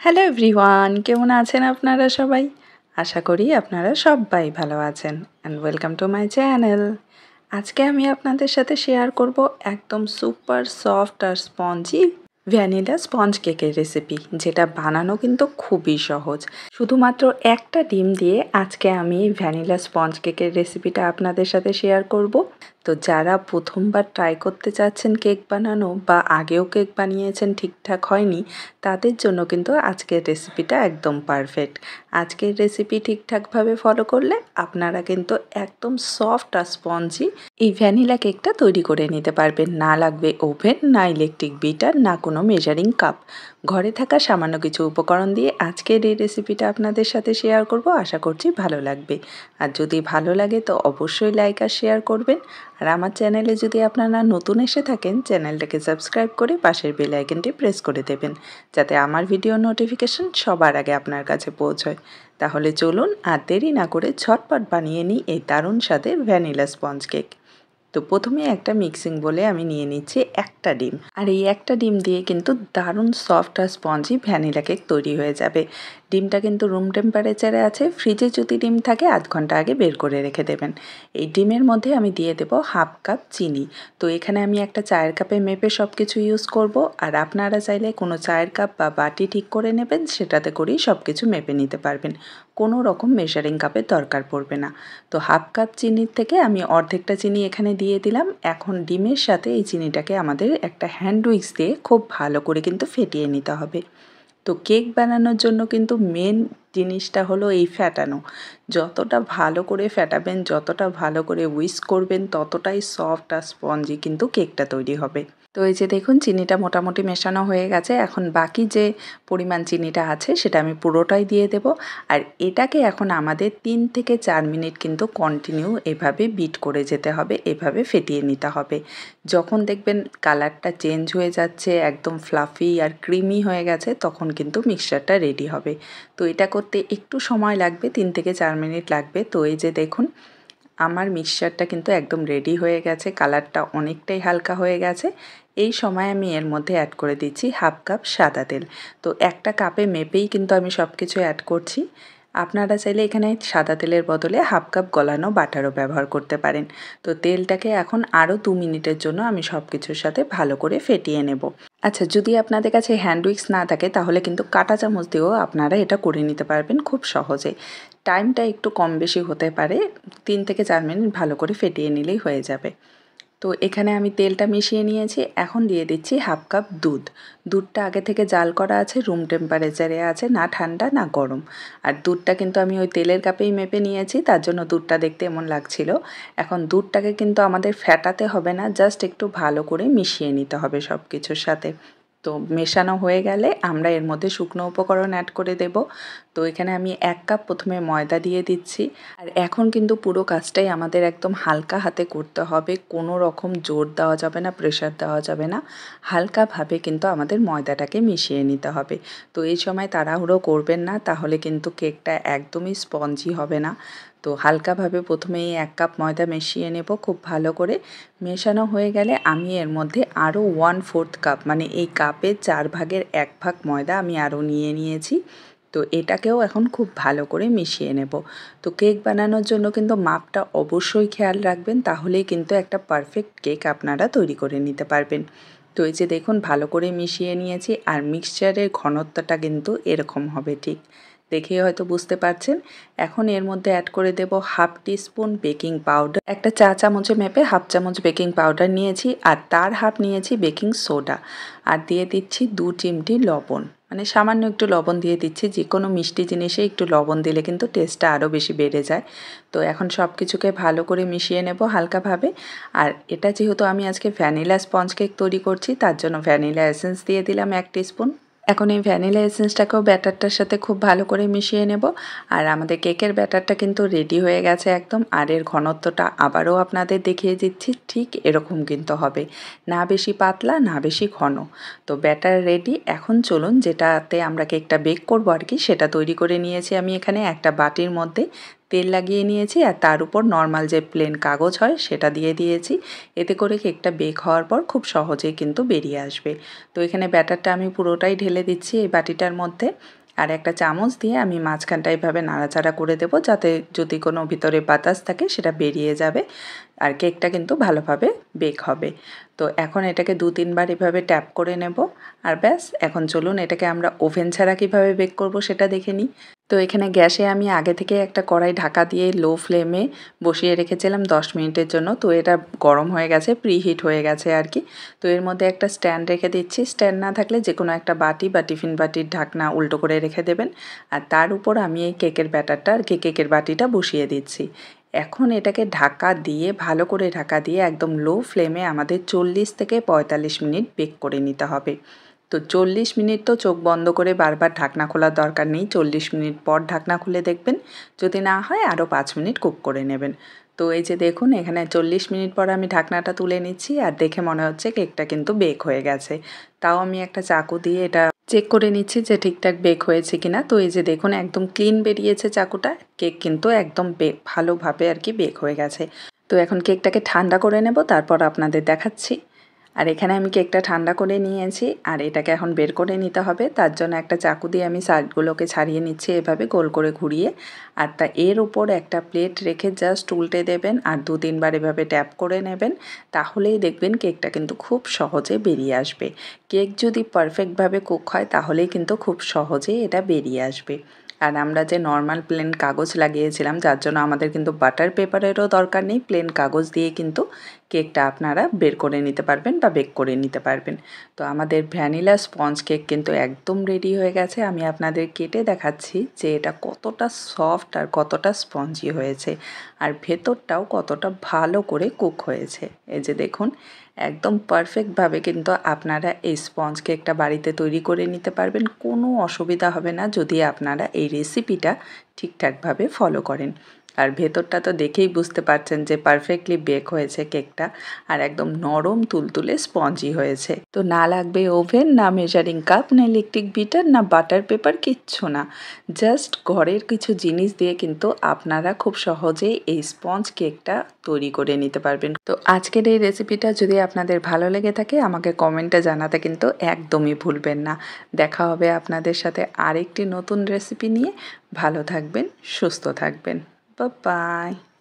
Hello everyone, কেমন আছেন আপনারা সবাই? আশা করি আপনারা সবাই ভালো আছেন and welcome to my channel. আজকে আমি আপনাদের সাথে শেয়ার করব একদম সুপার সফট আর স্পঞ্জি ভ্যানিলা স্পঞ্জ কেকের রেসিপি, যেটা বানানো কিন্তু খুবই সহজ। শুধুমাত্র একটা ডিম দিয়ে আজকে আমি ভ্যানিলা স্পঞ্জ কেকের রেসিপিটা আপনাদের সাথে শেয়ার করব। তো যারা প্রথমবার ট্রাই করতে চাচ্ছেন কেক বানানো বা আগেও কেক বানিয়েছেন ঠিকঠাক হয়নি, তাদের জন্য কিন্তু আজকের রেসিপিটা একদম পারফেক্ট। আজকের রেসিপি ঠিকঠাকভাবে ফলো করলে আপনারা কিন্তু একদম সফট আর স্পঞ্জি এই ভ্যানিলা কেকটা তৈরি করে নিতে পারবেন। না লাগবে ওভেন, না ইলেকট্রিক বিটার, না কোনো মেজারিং কাপ। ঘরে থাকা সামান্য কিছু উপকরণ দিয়ে আজকের এই রেসিপিটা আপনাদের সাথে শেয়ার করব। আশা করছি ভালো লাগবে। আর যদি ভালো লাগে তো অবশ্যই লাইক আর শেয়ার করবেন। আর আমার চ্যানেলে যদি আপনারা নতুন এসে থাকেন, চ্যানেলটাকে সাবস্ক্রাইব করে পাশের বেল আইকনটি প্রেস করে দেবেন, যাতে আমার ভিডিও নোটিফিকেশন সবার আগে আপনার কাছে পৌঁছয়। তাহলে চলুন আর দেরি না করে ঝটপট বানিয়ে নিই এই দারুণ স্বাদের ভ্যানিলা স্পঞ্জ কেক। তো প্রথমে একটা মিক্সিং বলে আমি নিয়ে নিচ্ছি একটা ডিম। আর এই একটা ডিম দিয়ে কিন্তু দারুণ সফট আর স্পঞ্জি ভ্যানিলা কেক তৈরি হয়ে যাবে। ডিমটা কিন্তু রুম টেম্পারেচারে আছে। ফ্রিজে যদি ডিম থাকে আধ ঘন্টা আগে বের করে রেখে দেবেন। এই ডিমের মধ্যে আমি দিয়ে দেবো হাফ কাপ চিনি। তো এখানে আমি একটা চায়ের কাপে মেপে সব কিছু ইউজ করব। আর আপনারা চাইলে কোনো চায়ের কাপ বা বাটি ঠিক করে নেবেন, সেটাতে করেই সব কিছু মেপে নিতে পারবেন। কোনো রকম মেজারিং কাপের দরকার পড়বে না। তো হাফ কাপ চিনির থেকে আমি অর্ধেকটা চিনি এখানে দিয়ে দিলাম। এখন ডিমের সাথে এই চিনিটাকে আমাদের একটা হ্যান্ড উইক্স দিয়ে খুব ভালো করে কিন্তু ফেটিয়ে নিতে হবে। তো কেক বানানোর জন্য কিন্তু মেন জিনিসটা হলো এই ফ্যাটানো। যতটা ভালো করে ফ্যাটাবেন, যতটা ভালো করে উইস্ক করবেন, ততটাই সফট আর স্পঞ্জি কিন্তু কেকটা তৈরি হবে। তো এই যে দেখুন চিনিটা মোটামুটি মেশানো হয়ে গেছে। এখন বাকি যে পরিমাণ চিনিটা আছে সেটা আমি পুরোটাই দিয়ে দেব। আর এটাকে এখন আমাদের 3 থেকে 4 মিনিট কিন্তু কন্টিনিউ এভাবে বিট করে যেতে হবে, এভাবে ফেটিয়ে নিতে হবে। যখন দেখবেন কালারটা চেঞ্জ হয়ে যাচ্ছে, একদম ফ্লাফি আর ক্রিমি হয়ে গেছে, তখন কিন্তু মিক্সচারটা রেডি হবে। তো এটা করতে একটু সময় লাগবে, 3 থেকে 4 মিনিট লাগবে। তো এই যে দেখুন আমার মিক্সচারটা কিন্তু একদম রেডি হয়ে গেছে, কালারটা অনেকটাই হালকা হয়ে গেছে। এই সময় আমি এর মধ্যে অ্যাড করে দিচ্ছি হাফ কাপ সাদা তেল। তো একটা কাপে মেপেই কিন্তু আমি সব কিছু অ্যাড করছি। আপনারা চাইলে এখানে সাদা তেলের বদলে হাফ কাপ গলানো বাটারও ব্যবহার করতে পারেন। তো তেলটাকে এখন আরও 2 মিনিটের জন্য আমি সব কিছুর সাথে ভালো করে ফেটিয়ে নেব। আচ্ছা, যদি আপনাদের কাছে হ্যান্ড উইক্স না থাকে তাহলে কিন্তু কাঁটা চামচ দিয়েও আপনারা এটা করে নিতে পারবেন খুব সহজে। টাইমটা একটু কম বেশি হতে পারে, 3 থেকে 4 মিনিট ভালো করে ফেটিয়ে নিলেই হয়ে যাবে। তো এখানে আমি তেলটা মিশিয়ে নিয়েছি। এখন দিয়ে দিচ্ছি হাফ কাপ দুধ। দুধটা আগে থেকে জাল করা আছে, রুম টেম্পারেচারে আছে, না ঠান্ডা না গরম। আর দুধটা কিন্তু আমি ওই তেলের কাপেই মেপে নিয়েছি, তার জন্য দুধটা দেখতে এমন লাগছিল। এখন দুধটাকে কিন্তু আমাদের ফ্যাটাতে হবে না, জাস্ট একটু ভালো করে মিশিয়ে নিতে হবে সব কিছুর সাথে। তো মেশানো হয়ে গেলে আমরা এর মধ্যে শুকনো উপকরণ অ্যাড করে দেব। তো এখানে আমি 1 কাপ প্রথমে ময়দা দিয়ে দিচ্ছি। আর এখন কিন্তু পুরো কাজটাই আমাদের একদম হালকা হাতে করতে হবে, কোনো রকম জোর দেওয়া যাবে না, প্রেশার দেওয়া যাবে না। হালকাভাবে কিন্তু আমাদের ময়দাটাকে মিশিয়ে নিতে হবে। তো এই সময় তাড়াহুড়ো করবেন না, তাহলে কিন্তু কেকটা একদমই স্পঞ্জি হবে না। তো হালকাভাবে প্রথমে এই 1 কাপ ময়দা মিশিয়ে নেব খুব ভালো করে। মেশানো হয়ে গেলে আমি এর মধ্যে আরও 1/4 কাপ, মানে এই কাপের 4 ভাগের 1 ভাগ ময়দা আমি আরও নিয়ে নিয়েছি। তো এটাকেও এখন খুব ভালো করে মিশিয়ে নেব। তো কেক বানানোর জন্য কিন্তু মাপটা অবশ্যই খেয়াল রাখবেন, তাহলেই কিন্তু একটা পারফেক্ট কেক আপনারা তৈরি করে নিতে পারবেন। তো এই যে দেখুন ভালো করে মিশিয়ে নিয়েছি, আর মিক্সচারের ঘনত্বটা কিন্তু এরকম হবে ঠিক। দেখেই হয়তো বুঝতে পারছেন। এখন এর মধ্যে অ্যাড করে দেব হাফ টিস্পুন বেকিং পাউডার। একটা চা চামচে মেপে হাফ চামচ বেকিং পাউডার নিয়েছি, আর তার হাফ নিয়েছি বেকিং সোডা। আর দিয়ে দিচ্ছি 2 চিমটি লবণ, মানে সামান্য একটু লবণ দিয়ে দিচ্ছি। যে কোনো মিষ্টি জিনিসে একটু লবণ দিলে কিন্তু টেস্টটা আরও বেশি বেড়ে যায়। তো এখন সব কিছুকে ভালো করে মিশিয়ে নেব হালকাভাবে। আর এটা যেহেতু আমি আজকে ভ্যানিলা স্পঞ্জ কেক তৈরি করছি, তার জন্য ভ্যানিলা এসেন্স দিয়ে দিলাম 1 টিস্পুন। এখন এই ভ্যানিলা এসেন্সটাকেও ব্যাটারটার সাথে খুব ভালো করে মিশিয়ে নেব। আর আমাদের কেকের ব্যাটারটা কিন্তু রেডি হয়ে গেছে একদম। আর এর ঘনত্বটা আবারও আপনাদের দেখিয়ে দিচ্ছি, ঠিক এরকম কিন্তু হবে, না বেশি পাতলা না বেশি ঘন। তো ব্যাটার রেডি। এখন চলুন যেটাতে আমরা কেকটা বেক করবো আর কি, সেটা তৈরি করে নিয়েছি আমি এখানে একটা বাটির মধ্যে তেল লাগিয়ে নিয়েছি আর তার উপর নর্মাল যে প্লেন কাগজ হয় সেটা দিয়ে দিয়েছি। এতে করে কেকটা বেক হওয়ার পর খুব সহজেই কিন্তু বেরিয়ে আসবে। তো এখানে ব্যাটারটা আমি পুরোটাই ঢেলে দিচ্ছি এই বাটিটার মধ্যে। আর একটা চামচ দিয়ে আমি মাঝখানটা এভাবে নাড়াচাড়া করে দেবো, যাতে যদি কোনো ভিতরে বাতাস থাকে সেটা বেরিয়ে যাবে আর কেকটা কিন্তু ভালোভাবে বেক হবে। তো এখন এটাকে 2-3 বার এভাবে ট্যাপ করে নেব আর ব্যাস। এখন চলুন এটাকে আমরা ওভেন ছাড়া কীভাবে বেক করব সেটা দেখে নিই। তো এখানে গ্যাসে আমি আগে থেকে একটা কড়াই ঢাকা দিয়ে লো ফ্লেমে বসিয়ে রেখেছিলাম 10 মিনিটের জন্য। তো এটা গরম হয়ে গেছে, প্রিহিট হয়ে গেছে আর কি। তো এর মধ্যে একটা স্ট্যান্ড রেখে দিচ্ছি। স্ট্যান্ড না থাকলে যে কোনো একটা বাটি বা টিফিন বাটির ঢাকনা উল্টো করে রেখে দেবেন। আর তার উপর আমি এই কেকের ব্যাটারটা আর কি কেকের বাটিটা বসিয়ে দিচ্ছি। এখন এটাকে ঢাকা দিয়ে ভালো করে ঢাকা দিয়ে একদম লো ফ্লেমে আমাদের 40 থেকে 45 মিনিট বেক করে নিতে হবে। তো 40 মিনিট তো চোখ বন্ধ করে বারবার ঢাকনা খোলার দরকার নেই। 40 মিনিট পর ঢাকনা খুলে দেখবেন, যদি না হয় আরও 5 মিনিট কুক করে নেবেন। তো এই যে দেখুন এখানে 40 মিনিট পর আমি ঢাকনাটা তুলে নিচ্ছি আর দেখে মনে হচ্ছে কেকটা কিন্তু বেক হয়ে গেছে। তাও আমি একটা চাকু দিয়ে এটা চেক করে নিচ্ছি যে ঠিকঠাক বেক হয়েছে কিনা। তো এই যে দেখুন একদম ক্লিন বেরিয়েছে চাকুটা। কেক কিন্তু একদম ভালোভাবে আর কি বেক হয়ে গেছে। তো এখন কেকটাকে ঠান্ডা করে নেব, তারপর আপনাদের দেখাচ্ছি। আর এখানে আমি কেকটা ঠান্ডা করে নিয়েছি আর এটাকে এখন বের করে নিতে হবে। তার জন্য একটা চাকু দিয়ে আমি সাইডগুলোকে ছাড়িয়ে নিচ্ছি এভাবে গোল করে ঘুরিয়ে। আর এর উপর একটা প্লেট রেখে জাস্ট উল্টে দেবেন আর 2-3 বার এভাবে ট্যাপ করে নেবেন। তাহলেই দেখবেন কেকটা কিন্তু খুব সহজে বেরিয়ে আসবে। কেক যদি পারফেক্টভাবে কুক হয় তাহলেই কিন্তু খুব সহজেই এটা বেরিয়ে আসবে। আর আমরা যে নর্মাল প্লেন কাগজ লাগিয়েছিলাম, যার জন্য আমাদের কিন্তু বাটার পেপারেরও দরকার নেই। প্লেন কাগজ দিয়ে কিন্তু কেকটা আপনারা বের করে নিতে পারবেন বা বেক করে নিতে পারবেন। তো আমাদের ভ্যানিলা স্পঞ্জ কেক কিন্তু একদম রেডি হয়ে গেছে। আমি আপনাদের কেটে দেখাচ্ছি যে এটা কতটা সফট আর কতটা স্পঞ্জি হয়েছে আর ভেতরটাও কতটা ভালো করে কুক হয়েছে। এই যে দেখুন একদম পারফেক্টভাবে কিন্তু আপনারা এই স্পঞ্জ কেকটা বাড়িতে তৈরি করে নিতে পারবেন। কোনো অসুবিধা হবে না যদি আপনারা এই রেসিপিটা ঠিকঠাকভাবে ফলো করেন। আর ভেতরটা তো দেখেই বুঝতে পারছেন যে পারফেক্টলি বেক হয়েছে কেকটা আর একদম নরম তুলতুলে স্পঞ্জি হয়েছে। তো না লাগবে ওভেন, না মেজারিং কাপ, না ইলেকট্রিক বিটার, না বাটার পেপার, কিচ্ছু না। জাস্ট ঘরের কিছু জিনিস দিয়ে কিন্তু আপনারা খুব সহজেই এই স্পঞ্জ কেকটা তৈরি করে নিতে পারবেন। তো আজকের এই রেসিপিটা যদি আপনাদের ভালো লেগে থাকে আমাকে কমেন্টে জানাতে কিন্তু একদমই ভুলবেন না। দেখা হবে আপনাদের সাথে আরেকটি নতুন রেসিপি নিয়ে। ভালো থাকবেন, সুস্থ থাকবেন। Bye bye.